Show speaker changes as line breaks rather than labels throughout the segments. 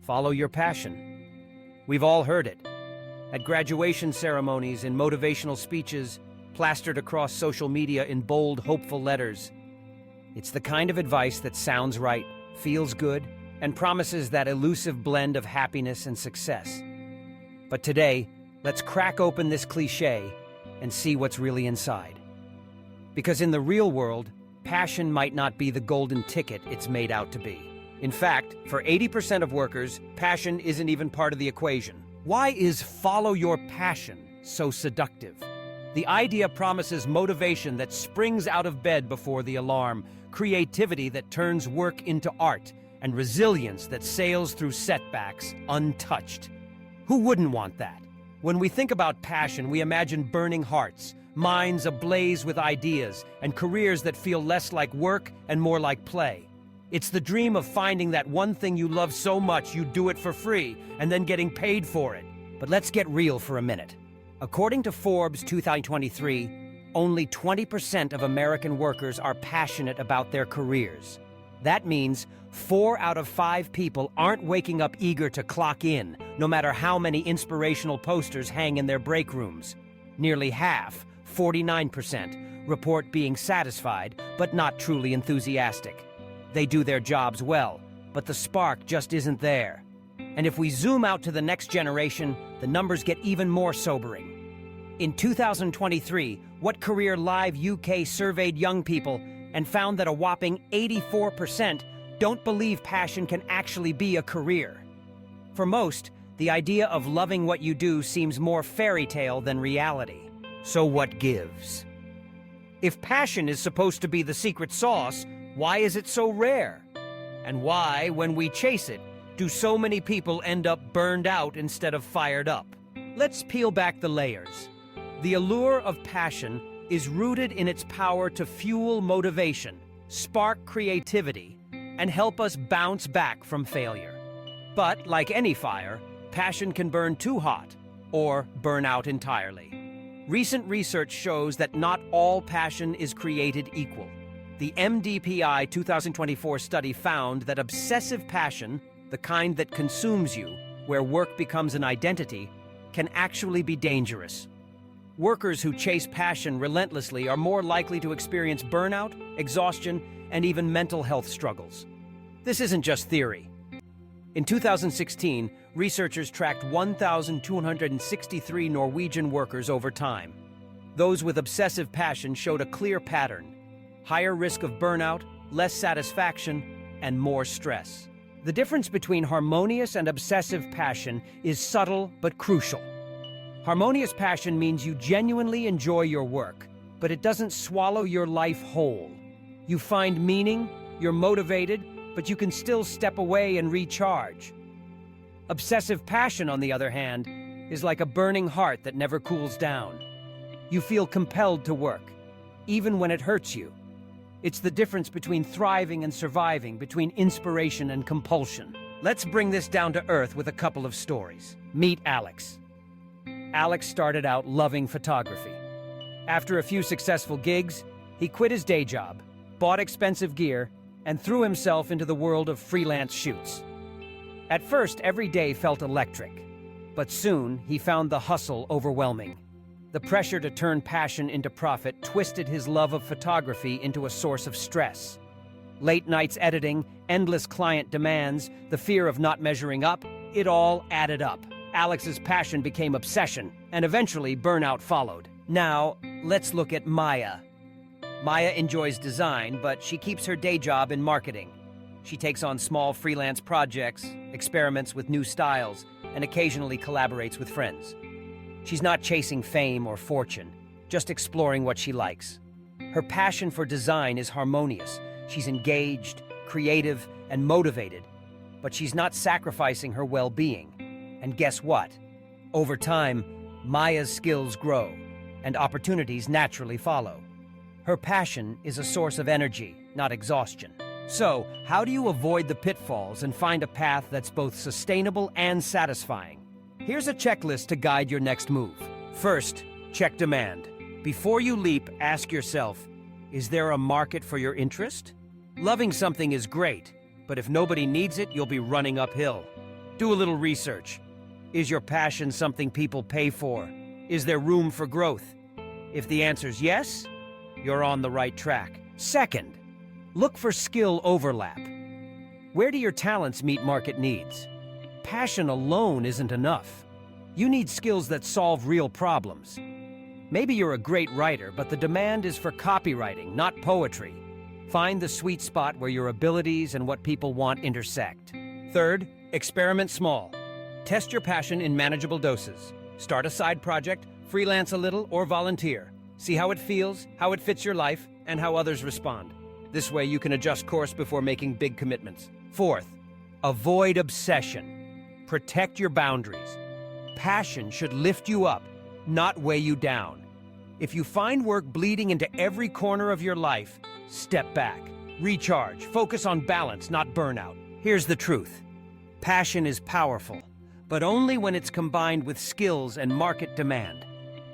Follow your passion. We've all heard it. At graduation ceremonies, in motivational speeches, plastered across social media in bold, hopeful letters. It's the kind of advice that sounds right, feels good, and promises that elusive blend of happiness and success. But today, let's crack open this cliché and see what's really inside. Because in the real world, passion might not be the golden ticket it's made out to be. In fact, for 80% of workers, passion isn't even part of the equation. Why is follow your passion so seductive? The idea promises motivation that springs out of bed before the alarm, creativity that turns work into art, and resilience that sails through setbacks untouched. Who wouldn't want that? When we think about passion, we imagine burning hearts, minds ablaze with ideas, and careers that feel less like work and more like play. It's the dream of finding that one thing you love so much you do it for free, and then getting paid for it. But let's get real for a minute. According to Forbes 2023, only 20% of American workers are passionate about their careers. That means 4 out of 5 people aren't waking up eager to clock in, no matter how many inspirational posters hang in their break rooms. Nearly half, 49%, report being satisfied, but not truly enthusiastic. They do their jobs well, but the spark just isn't there. And if we zoom out to the next generation, the numbers get even more sobering. In 2023, What Career Live UK surveyed young people and found that a whopping 84% don't believe passion can actually be a career. For most, the idea of loving what you do seems more fairy tale than reality. So what gives? If passion is supposed to be the secret sauce, why is it so rare? And why, when we chase it, do so many people end up burned out instead of fired up? Let's peel back the layers. The allure of passion is rooted in its power to fuel motivation, spark creativity, and help us bounce back from failure. But, like any fire, passion can burn too hot or burn out entirely. Recent research shows that not all passion is created equal. The MDPI 2024 study found that obsessive passion, the kind that consumes you, where work becomes an identity, can actually be dangerous. Workers who chase passion relentlessly are more likely to experience burnout, exhaustion, and even mental health struggles. This isn't just theory. In 2016, researchers tracked 1,263 Norwegian workers over time. Those with obsessive passion showed a clear pattern: higher risk of burnout, less satisfaction, and more stress. The difference between harmonious and obsessive passion is subtle but crucial. Harmonious passion means you genuinely enjoy your work, but it doesn't swallow your life whole. You find meaning, you're motivated, but you can still step away and recharge. Obsessive passion, on the other hand, is like a burning heart that never cools down. You feel compelled to work, even when it hurts you. It's the difference between thriving and surviving, between inspiration and compulsion. Let's bring this down to earth with a couple of stories. Meet Alex. Alex started out loving photography. After a few successful gigs, he quit his day job, bought expensive gear, and threw himself into the world of freelance shoots. At first, every day felt electric, but soon he found the hustle overwhelming. The pressure to turn passion into profit twisted his love of photography into a source of stress. Late nights editing, endless client demands, the fear of not measuring up, it all added up. Alex's passion became obsession, and eventually burnout followed. Now, let's look at Maya. Maya enjoys design, but she keeps her day job in marketing. She takes on small freelance projects, experiments with new styles, and occasionally collaborates with friends. She's not chasing fame or fortune, just exploring what she likes. Her passion for design is harmonious. She's engaged, creative, and motivated, but she's not sacrificing her well-being. And guess what? Over time, Maya's skills grow, and opportunities naturally follow. Her passion is a source of energy, not exhaustion. So, how do you avoid the pitfalls and find a path that's both sustainable and satisfying? Here's a checklist to guide your next move. First, check demand. Before you leap, ask yourself, is there a market for your interest? Loving something is great, but if nobody needs it, you'll be running uphill. Do a little research. Is your passion something people pay for? Is there room for growth? If the answer's yes, you're on the right track. Second, look for skill overlap. Where do your talents meet market needs? Passion alone isn't enough. You need skills that solve real problems. Maybe you're a great writer, but the demand is for copywriting, not poetry. Find the sweet spot where your abilities and what people want intersect. Third, experiment small. Test your passion in manageable doses. Start a side project, freelance a little, or volunteer. See how it feels, how it fits your life, and how others respond. This way you can adjust course before making big commitments. Fourth, avoid obsession. Protect your boundaries. Passion should lift you up, not weigh you down. If you find work bleeding into every corner of your life, step back, recharge, focus on balance, not burnout. Here's the truth. Passion is powerful, but only when it's combined with skills and market demand.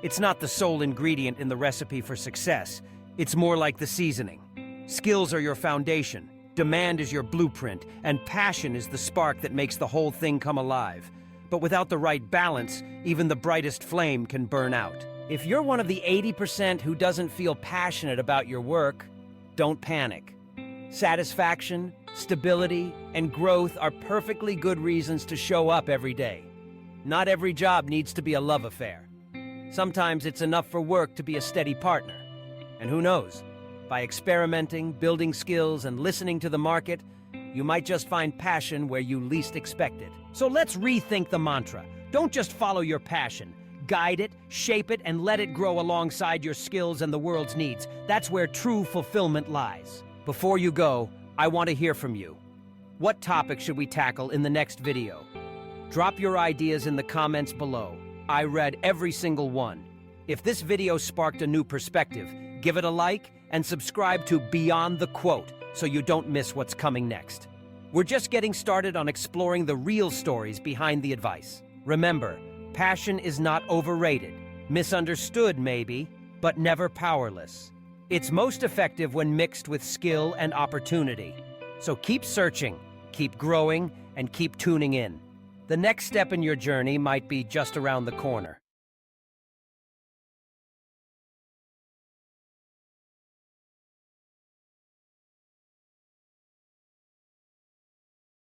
It's not the sole ingredient in the recipe for success. It's more like the seasoning. Skills are your foundation, demand is your blueprint, and passion is the spark that makes the whole thing come alive. But without the right balance, even the brightest flame can burn out. If you're one of the 80% who doesn't feel passionate about your work, don't panic. Satisfaction, stability, and growth are perfectly good reasons to show up every day. Not every job needs to be a love affair. Sometimes it's enough for work to be a steady partner. And who knows, by experimenting, building skills, and listening to the market, you might just find passion where you least expect it. So let's rethink the mantra. Don't just follow your passion. Guide it, shape it, and let it grow alongside your skills and the world's needs. That's where true fulfillment lies. Before you go, I want to hear from you. What topic should we tackle in the next video? Drop your ideas in the comments below. I read every single one. If this video sparked a new perspective, give it a like and subscribe to Beyond the Quote so you don't miss what's coming next. We're just getting started on exploring the real stories behind the advice. Remember, passion is not overrated, misunderstood maybe, but never powerless. It's most effective when mixed with skill and opportunity. So keep searching, keep growing, and keep tuning in. The next step in your journey might be just around the corner.